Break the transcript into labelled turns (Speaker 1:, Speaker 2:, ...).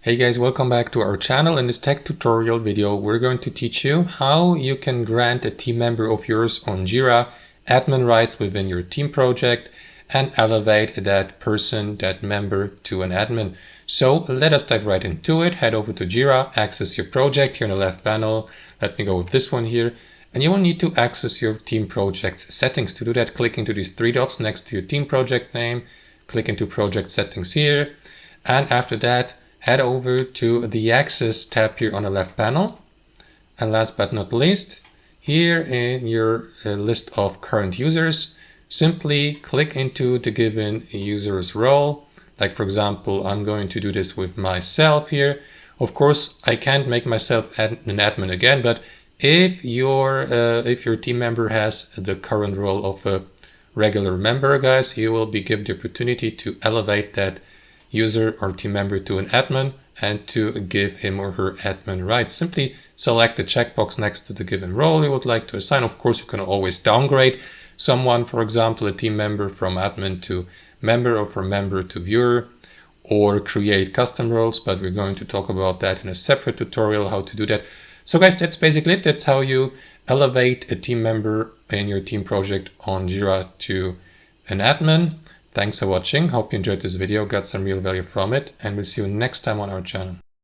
Speaker 1: Hey guys, welcome back to our channel. In this tech tutorial video, we're going to teach you how you can grant a team member of yours on Jira admin rights within your team project and elevate that person, that member, to an admin. So let us dive right into it. Head over to Jira, access your project here in the left panel. Let me go with this one here. And you will need to access your team project's settings. To do that, click into these three dots next to your team project name, click into project settings here. And after that, head over to the Access tab here on the left panel. And last but not least, here in your list of current users, simply click into the given user's role. Like for example, I'm going to do this with myself here. Of course, I can't make myself an admin again, but if your team member has the current role of a regular member, guys, you will be given the opportunity to elevate that user or team member to an admin and to give him or her admin rights. Simply select the checkbox next to the given role you would like to assign. Of course, you can always downgrade someone, for example, a team member from admin to member or from member to viewer, or create custom roles, but we're going to talk about that in a separate tutorial, how to do that. So guys, that's basically it. That's how you elevate a team member in your team project on Jira to an admin. Thanks for watching. Hope you enjoyed this video, got some real value from it, and we'll see you next time on our channel.